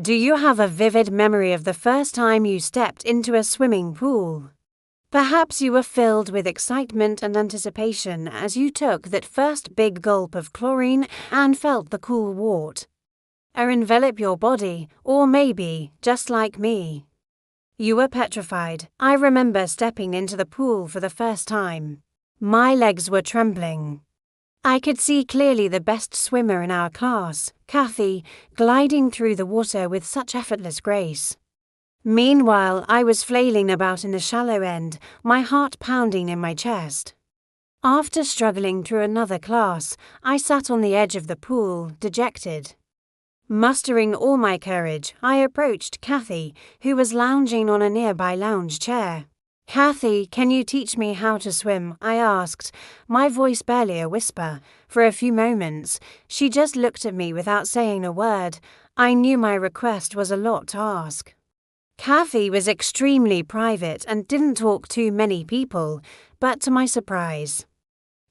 Do you have a vivid memory of the first time you stepped into a swimming pool? Perhaps you were filled with excitement and anticipation as you took that first big gulp of chlorine and felt the cool water envelop your body, or maybe, just like me, you were petrified. I remember stepping into the pool for the first time. My legs were trembling. I could see clearly the best swimmer in our class, Kathy, gliding through the water with such effortless grace. Meanwhile, I was flailing about in the shallow end, my heart pounding in my chest. After struggling through another class, I sat on the edge of the pool, dejected. Mustering all my courage, I approached Kathy, who was lounging on a nearby lounge chair. "Kathy, can you teach me how to swim?" I asked, my voice barely a whisper. For a few moments, she just looked at me without saying a word. I knew my request was a lot to ask. Kathy was extremely private and didn't talk to many people, but to my surprise,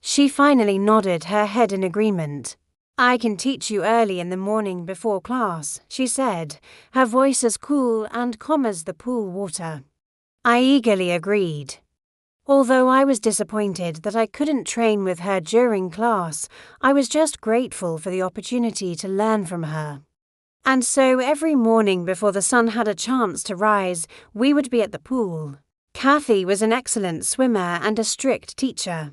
she finally nodded her head in agreement. "I can teach you early in the morning before class," she said, her voice as cool and calm as the pool water. I eagerly agreed. Although I was disappointed that I couldn't train with her during class, I was just grateful for the opportunity to learn from her. And so every morning before the sun had a chance to rise, we would be at the pool. Kathy was an excellent swimmer and a strict teacher.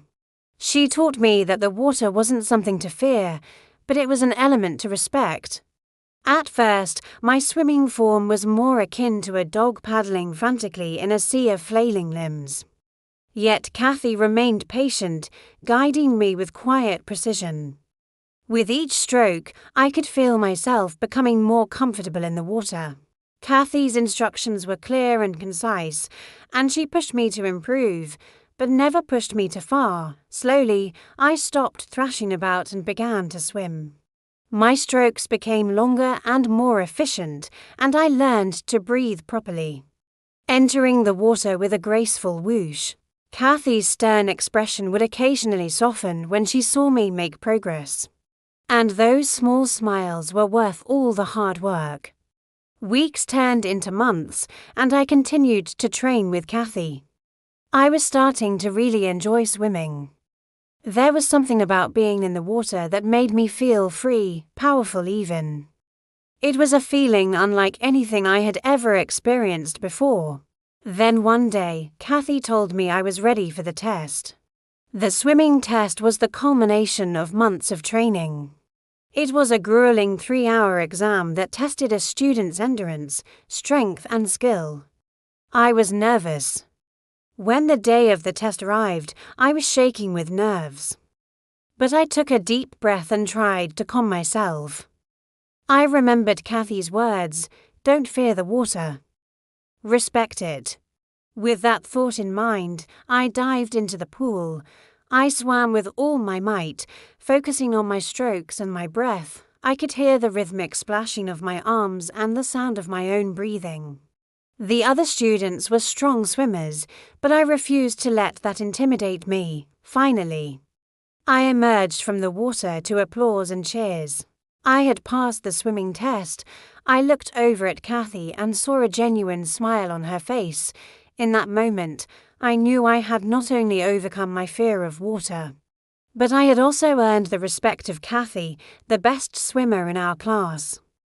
She taught me that the water wasn't something to fear, but it was an element to respect. At first, my swimming form was more akin to a dog paddling frantically in a sea of flailing limbs. Yet Kathy remained patient, guiding me with quiet precision. With each stroke, I could feel myself becoming more comfortable in the water. Kathy's instructions were clear and concise, and she pushed me to improve, but never pushed me too far. Slowly, I stopped thrashing about and began to swim. My strokes became longer and more efficient, and I learned to breathe properly, entering the water with a graceful whoosh. Kathy's stern expression would occasionally soften when she saw me make progress. And those small smiles were worth all the hard work. Weeks turned into months, and I continued to train with Kathy. I was starting to really enjoy swimming. There was something about being in the water that made me feel free, powerful even. It was a feeling unlike anything I had ever experienced before. Then one day, Kathy told me I was ready for the test. The swimming test was the culmination of months of training. It was a grueling 3-hour exam that tested a student's endurance, strength, and skill. I was nervous. When the day of the test arrived, I was shaking with nerves. But I took a deep breath and tried to calm myself. I remembered Kathy's words, "Don't fear the water. Respect it." With that thought in mind, I dived into the pool. I swam with all my might, focusing on my strokes and my breath. I could hear the rhythmic splashing of my arms and the sound of my own breathing. The other students were strong swimmers, but I refused to let that intimidate me. Finally, I emerged from the water to applause and cheers. I had passed the swimming test. I looked over at Kathy and saw a genuine smile on her face. In that moment, I knew I had not only overcome my fear of water, but I had also earned the respect of Kathy, the best swimmer in our class.